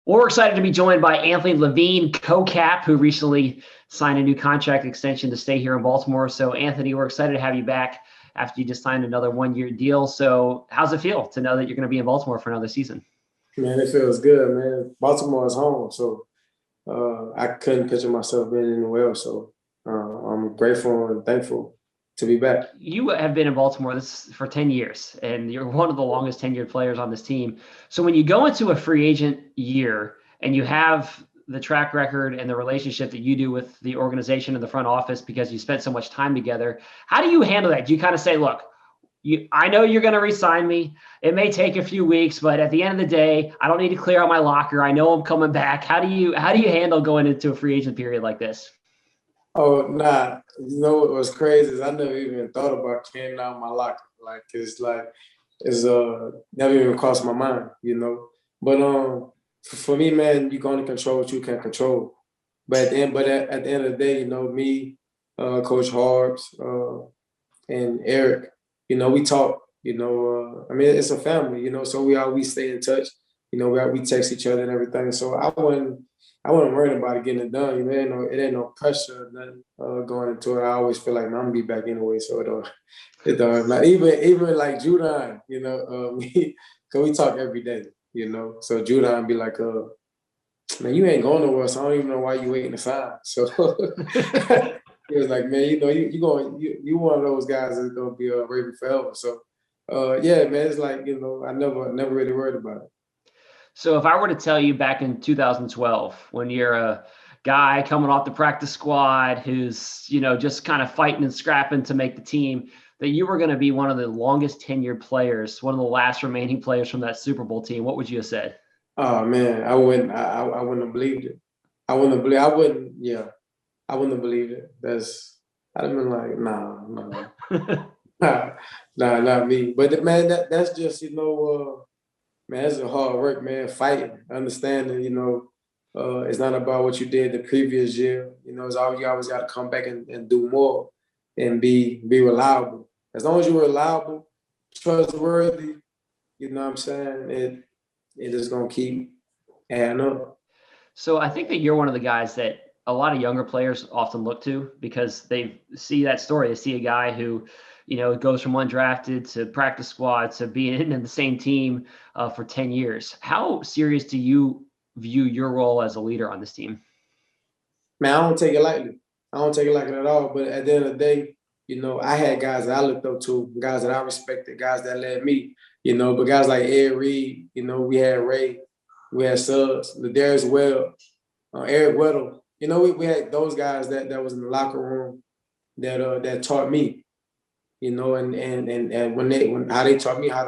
Well, we're excited to be joined by Anthony Levine, co-cap, who recently signed a new contract extension to stay here in Baltimore. So, Anthony, we're excited to have you back after you just signed another one-year deal. So, how's it feel to know that you're going to be in Baltimore for another season? Man, it feels good, man. Baltimore is home, so I couldn't picture myself being anywhere else. So I'm grateful and thankful to be back. You have been in Baltimore for 10 years, and you're one of the longest tenured players on this team. So when you go into a free agent year and you have the track record and the relationship that you do with the organization and the front office because you spent so much time together, how do you handle that? Do you kind of say, look, I know you're going to re-sign me. It may take a few weeks, but at the end of the day, I don't need to clear out my locker. I know I'm coming back. How do you handle going into a free agent period like this? Oh, nah. You know what was crazy is I never even thought about clearing out my locker. It's never even crossed my mind, you know. But for me, man, you can only control what you can control. But at the end of the day, you know, me, Coach Harbs, and Eric, you know, we talk, you know, I mean, it's a family, you know, so we always stay in touch, you know, we text each other and everything. So I wasn't worried about it getting it done. You know, it ain't no pressure, nothing going into it. I always feel like, man, I'm gonna be back anyway, so it don't matter. Even like Judon, you know, cause we talk every day, you know. So Judon be like, man, you ain't going nowhere, so I don't even know why you waiting to sign. So he was like, man, you know, you one of those guys that's gonna be a Raven forever. So yeah, man, it's like, you know, I never really worried about it. So if I were to tell you back in 2012, when you're a guy coming off the practice squad who's, you know, just kind of fighting and scrapping to make the team, that you were going to be one of the longest tenured players, one of the last remaining players from that Super Bowl team, what would you have said? Oh man, I wouldn't have believed it. I wouldn't have believed it. I'd have been like, nah, nah, nah, not me. But man, that's just, you know, man, that's a hard work, man. Fighting, understanding, you know, it's not about what you did the previous year. You know, you always got to come back and do more and be reliable. As long as you're reliable, trustworthy, you know what I'm saying? It is gonna keep adding up. So I think that you're one of the guys that a lot of younger players often look to because they see that story. They see a guy who, you know, goes from undrafted to practice squad to being in the same team for 10 years. How serious do you view your role as a leader on this team? Man, I don't take it lightly. I don't take it lightly at all. But at the end of the day, you know, I had guys that I looked up to, guys that I respected, guys that led me, you know, but guys like Ed Reed, you know, we had Ray, we had Suggs, Ladarius Webb, Eric Weddle. You know, we had those guys that was in the locker room that taught me, you know, and when how they taught me how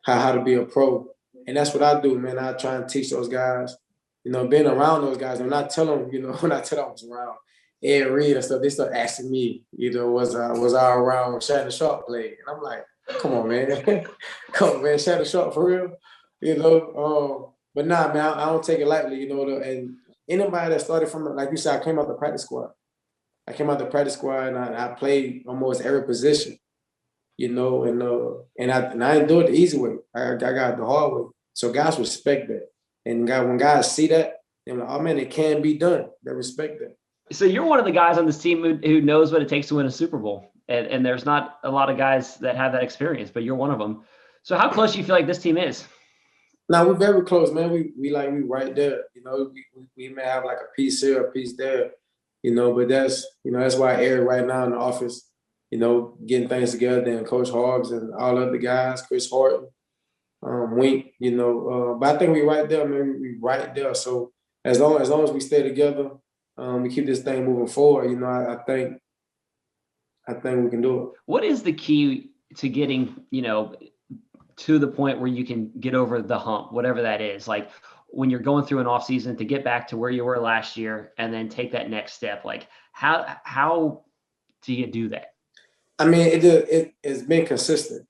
to be a pro. And that's what I do, man. I try and teach those guys, you know, being around those guys. When I tell them, you know, when I tell them I was around Ed Reed and stuff, they start asking me, you know, was I around Shannon Sharp playing? And I'm like, come on, man. Come on, man. Shannon Sharp for real? You know, but nah, man, I don't take it lightly, you know, and anybody that started from, like you said, I came out the practice squad. I came out the practice squad and I played almost every position, you know, and I didn't do it the easy way. I got it the hard way. So guys respect that. And when guys see that, they're like, oh man, it can be done. They respect that. So you're one of the guys on this team who knows what it takes to win a Super Bowl. And there's not a lot of guys that have that experience, but you're one of them. So how close do you feel like this team is? Now we're very close, man. We right there. You know, we may have like a piece here, a piece there, you know, but that's why Eric right now in the office, you know, getting things together, and Coach Harbs and all the other guys, Chris Horton, Wink, you know. But I think we right there, man. We right there. So as long as we stay together, we keep this thing moving forward, you know, I think we can do it. What is the key to getting, you know, to the point where you can get over the hump, whatever that is? Like when you're going through an off season to get back to where you were last year and then take that next step, like how do you do that? I mean, it's been consistent.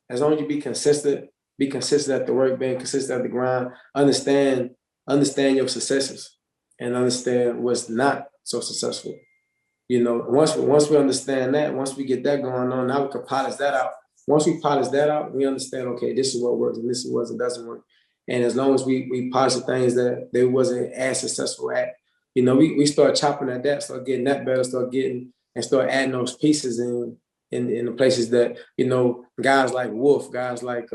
As long as you be consistent at the work, being consistent at the grind, understand your successes and understand what's not so successful. You know, once we understand that, once we get that going on, now we can polish that out. Once we polish that out, we understand, okay, this is what works and this is what doesn't work. And as long as we polish things that they wasn't as successful at, you know, we start chopping at that, start getting that better, start adding those pieces in the places that, you know, guys like Wolf, guys like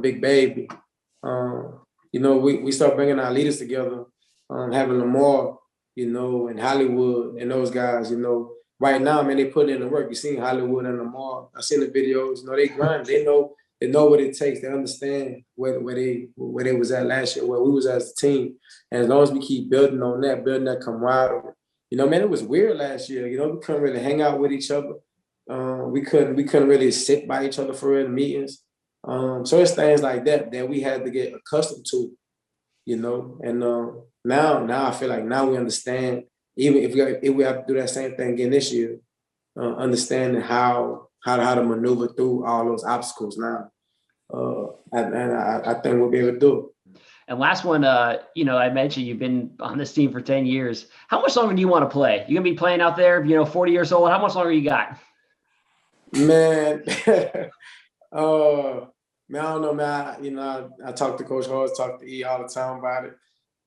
Big Baby, you know, we start bringing our leaders together, having Lamar, you know, and Hollywood and those guys, you know. Right now, man, they put in the work. You seen Hollywood and Lamar. I seen the videos. You know, they grind. They know what it takes. They understand where they was at last year, where we was as a team. And as long as we keep building on that, building that camaraderie, you know, man, it was weird last year. You know, we couldn't really hang out with each other. We couldn't really sit by each other for real meetings. So it's things like that that we had to get accustomed to, you know. And now I feel like now we understand. Even if we have to do that same thing again this year, understanding how to maneuver through all those obstacles now, and I think we'll be able to do it. And last one, you know, I mentioned you've been on this team for 10 years. How much longer do you want to play? You're gonna be playing out there, you know, 40 years old. How much longer you got? Man, man, I don't know, man. You know, I talk to Coach Hawes, talk to E all the time about it.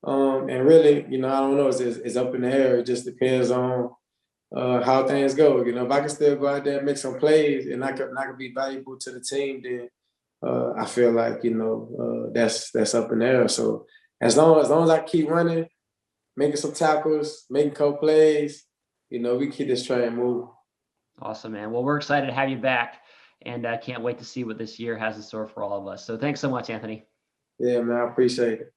And really, you know, I don't know. It's up in the air. It just depends on how things go. You know, if I can still go out there and make some plays, and I could be valuable to the team, then I feel like, you know, that's up in the air. So as long as I keep running, making some tackles, making couple plays, you know, we keep this train moving. Awesome, man. Well, we're excited to have you back, and I can't wait to see what this year has in store for all of us. So thanks so much, Anthony. Yeah, man, I appreciate it.